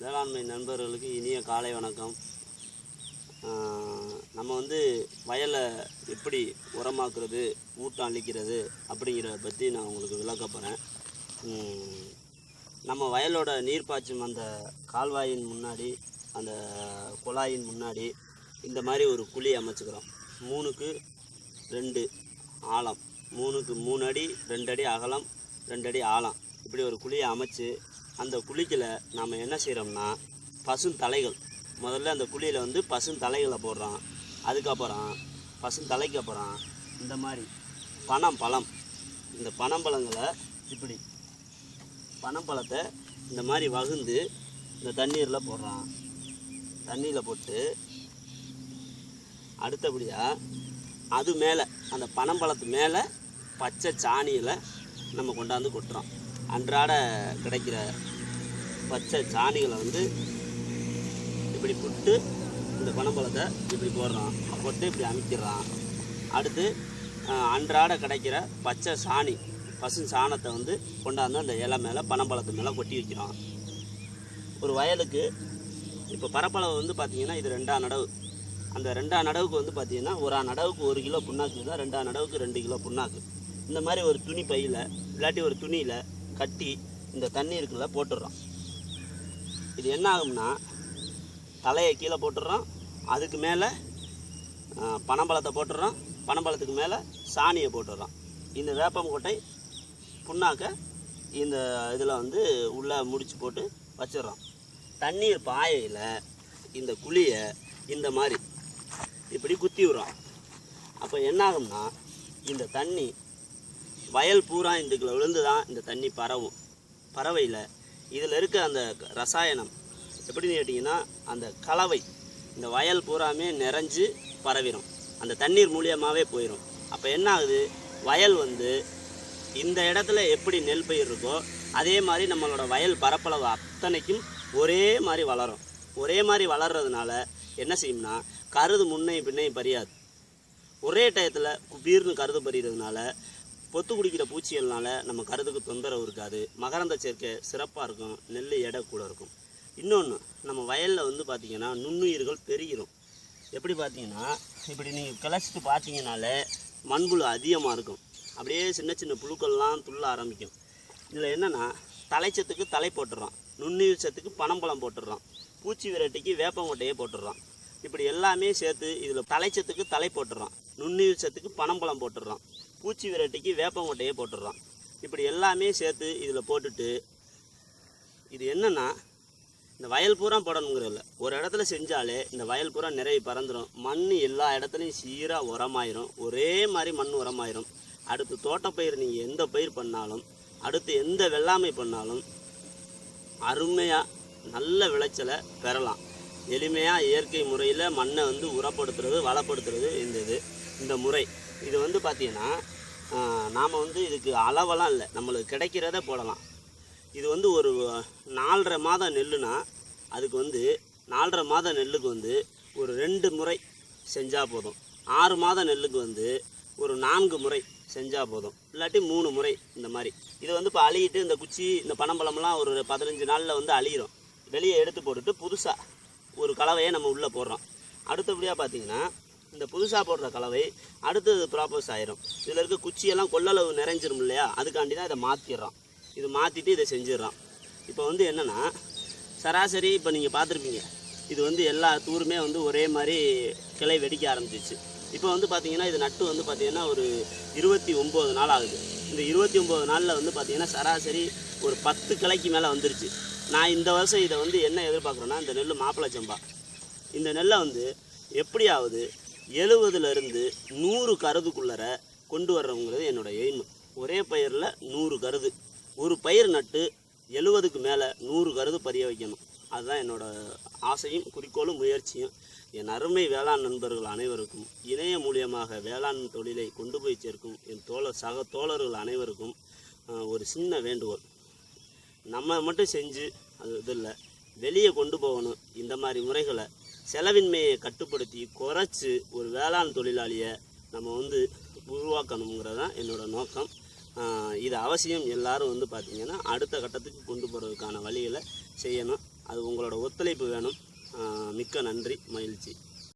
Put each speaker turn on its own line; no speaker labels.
வேளாண்மை நண்பர்களுக்கு இனிய காலை வணக்கம். நம்ம வந்து வயலை எப்படி உரமாக்குறது, ஊட்டம் அளிக்கிறது அப்படிங்கிறத பற்றி நான் உங்களுக்கு விளக்க போகிறேன். நம்ம வயலோட நீர் பாய்ச்சும் அந்த கால்வாயின் முன்னாடி, அந்த குழாயின் முன்னாடி இந்த மாதிரி ஒரு குழி அமைச்சுக்கிறோம். 3க்கு 2 ஆழம், 3க்கு 3 அடி 2 அடி அகலம் 2 அடி ஆழம், இப்படி ஒரு குழியை அமைச்சு அந்த குழிக்கில் நாம் என்ன செய்கிறோம்னா பசுந்தலைகள், முதல்ல அந்த குழியில் வந்து பசுந்தலைகளை போடுறோம். அதுக்கப்புறம் பசுந்தலைக்கு அப்புறம் இந்த மாதிரி பனம், இந்த பனம்பழங்களை இப்படி பனம்பழத்தை இந்த மாதிரி வகுந்து இந்த தண்ணீரில் போடுறான். தண்ணியில் போட்டு அடுத்தபடியாக அது மேலே, அந்த பனம்பழத்து மேலே பச்சை சாணியில் நம்ம கொண்டாந்து கொட்டுறோம். அன்றாட கிடைக்கிற பச்சை சாணிகளை வந்து இப்படி போட்டு இந்த பனம்பழத்தை இப்படி போடுறான், போட்டு இப்படி அமைக்கிறான். அடுத்து அன்றாட கிடைக்கிற பச்சை சாணி, பசு சாணத்தை வந்து கொண்டாந்து அந்த இலை மேலே பனம்பழத்து மேலே கொட்டி வைக்கிறோம். ஒரு வயலுக்கு இப்போ பரப்பளவு வந்து பார்த்திங்கன்னா இது 2ஆம் நடவு. அந்த 2ஆம் நடவுக்கு வந்து பார்த்திங்கன்னா 1ஆம் நடவுக்கு 1 கிலோ புண்ணாக்கு தான், 2ஆம் நடவுக்கு 2 கிலோ புண்ணாக்கு. இந்த மாதிரி ஒரு துணி பையில் இல்லாட்டி ஒரு துணியில் கட்டி இந்த தண்ணீருக்குள்ளே போட்டுடுறோம். இது என்ன ஆகும்னா தலையை கீழே போட்டுடுறோம், அதுக்கு மேலே பனம்பழத்தை போட்டுடுறோம், பனம்பழத்துக்கு மேலே சாணியை போட்டுடுறோம். இந்த வேப்பங்கொட்டை புண்ணாக்க இந்த இதில் வந்து உள்ளே முடிச்சு போட்டு வச்சிடுறோம். தண்ணீர் பாயையில் இந்த குழியை இந்த மாதிரி இப்படி குத்தி விடுறோம். அப்போ என்னாகும்னா இந்த தண்ணி வயல் பூரா இதுக்குள்ள விழுந்து தான் இந்த தண்ணி பரவும். பறவையில் இதில் இருக்க அந்த ரசாயனம் எப்படின்னு கேட்டிங்கன்னா அந்த கலவை இந்த வயல் பூராமே நிறைஞ்சு பரவிடும், அந்த தண்ணீர் மூலியமாகவே போயிடும். அப்போ என்ன ஆகுது, வயல் வந்து இந்த இடத்துல எப்படி நெல் பயிர் இருக்கோ அதே மாதிரி நம்மளோட வயல் பரப்பளவு அத்தனைக்கும் ஒரே மாதிரி வளரும். ஒரே மாதிரி வளர்றதுனால என்ன செய்யும்னா கருது முன்னையும் பின்னையும் பறியாது. ஒரே டயத்தில் குபீர்னு கருது பறிகிறதுனால பொத்து குடிக்கிற பூச்சிகள்னால நம்ம கருதுக்கு தொந்தரவு இருக்காது, மகரந்த சேர்க்கை சிறப்பாக இருக்கும், நெல் எடை கூட இருக்கும். இன்னொன்று, நம்ம வயலில் வந்து பார்த்திங்கன்னா நுண்ணுயிர்கள் பெருகிரும். எப்படி பார்த்தீங்கன்னா இப்படி நீங்கள் கிளச்சிட்டு பார்த்தீங்கனாலே மண்புழு அதிகமாக இருக்கும், அப்படியே சின்ன சின்ன புழுக்கள்லாம் துள்ள ஆரம்பிக்கும். இதில் என்னென்னா தலைச்சத்துக்கு தலை போட்டுடுறோம், நுண்ணுயிர் சத்துக்கு பனம்பழம் போட்டுடுறோம், பூச்சி விரட்டிக்கு வேப்பங்கொட்டையை போட்டுடுறோம். இப்படி எல்லாமே சேர்த்து இதில் தலைச்சத்துக்கு தலை போட்டுடுறோம், நுண்ணுயிர் சத்துக்கு பனம்பழம் போட்டுடுறோம், பூச்சி விரட்டிக்கு வேப்பங்கொட்டையை போட்டுடுறோம். இப்படி எல்லாமே சேர்த்து இதில் போட்டுட்டு இது என்னென்னா இந்த வயல் பூரா போடணுங்கிறதில்ல, ஒரு இடத்துல செஞ்சாலே இந்த வயல் பூரா நிறைய பறந்துடும். மண் எல்லா இடத்துலையும் சீராக உரமாயிரும், ஒரே மாதிரி மண் உரமாயிரும். அடுத்து தோட்டப்பயிர் நீங்கள் எந்த பயிர் பண்ணாலும், அடுத்து எந்த வெள்ளாமை பண்ணாலும் அருமையாக நல்ல விளைச்சலை பெறலாம். எளிமையாக இயற்கை முறையில் மண்ணை வந்து உரப்படுத்துறது, வளப்படுத்துறது இந்த முறை. இது வந்து பார்த்திங்கன்னா நாம் வந்து இதுக்கு அளவெல்லாம் இல்லை, நம்மளுக்கு கிடைக்கிறத போடலாம். இது வந்து ஒரு 4.5 மாதம் நெல்லுனா அதுக்கு வந்து 4.5 மாத நெல்லுக்கு வந்து ஒரு 2 முறை செஞ்சால் போதும். 6 மாத நெல்லுக்கு வந்து ஒரு 4 முறை செஞ்சால் போதும், இல்லாட்டி 3 முறை இந்த மாதிரி. இது வந்து இப்போ அழுகிட்டு இந்த குச்சி இந்த பனம்பழம்லாம் ஒரு 15 நாளில் வந்து அழிகிறோம். வெளியே எடுத்து போட்டுட்டு புதுசாக ஒரு கலவையை நம்ம உள்ளே போடுறோம். அடுத்தபடியாக பார்த்திங்கன்னா இந்த புதுசாக போடுற கலவை அடுத்தது ப்ராப்பர்ஸ் ஆயிரும். இதில் இருக்க குச்சியெல்லாம் கொள்ளளவு நிறைஞ்சிரும் இல்லையா, அதுக்காண்டி தான் இதை மாற்றிடுறோம். இது மாற்றிட்டு இதை செஞ்சிடறோம். இப்போ வந்து என்னென்னா சராசரி இப்போ நீங்கள் பார்த்துருப்பீங்க, இது வந்து எல்லா தூருமே வந்து ஒரே மாதிரி கிளை வெடிக்க ஆரம்பிச்சிச்சு. இப்போ வந்து பார்த்திங்கன்னா இது நட்டு வந்து பார்த்திங்கன்னா ஒரு 29 நாள் ஆகுது. இந்த 29 நாளில் வந்து பார்த்திங்கன்னா சராசரி ஒரு 10 கிளைக்கு மேலே வந்துருச்சு. நான் இந்த வருஷம் இதை வந்து என்ன எதிர்பார்க்குறேன்னா, இந்த நெல் மாப்பிள்ளை சம்பா, இந்த நெல்லை வந்து எப்படியாவது 70லேருந்து 100 கருதுக்குள்ளர கொண்டு வர்றவங்கிறது என்னோடய எய்மு. ஒரே பயிரில் 100 கருது, ஒரு பயிர் நட்டு 70க்கு மேலே 100 கருது பறிய வைக்கணும். அதுதான் என்னோடய ஆசையும் குறிக்கோளும் முயற்சியும். என் அருமை வேளாண் நண்பர்கள் அனைவருக்கும், இணைய மூலியமாக வேளாண் தொழிலை கொண்டு போய் சேர்க்கும் என் சக தோழர்கள் அனைவருக்கும் ஒரு சின்ன வேண்டுகோள். நம்ம மட்டும் செஞ்சு அது இதில் வெளியே கொண்டு போகணும். இந்த மாதிரி முறைகளை செலவின்மையை கட்டுப்படுத்தி குறைச்சி ஒரு வேளாண் தொழிலாளியை நம்ம வந்து உருவாக்கணுங்கிறது தான் என்னோடய நோக்கம். இது அவசியம். எல்லாரும் வந்து பார்த்திங்கன்னா அடுத்த கட்டத்துக்கு கொண்டு போகிறதுக்கான வழிகளை செய்யணும். அது உங்களோட ஒத்துழைப்பு வேணும். மிக்க நன்றி, மகிழ்ச்சி.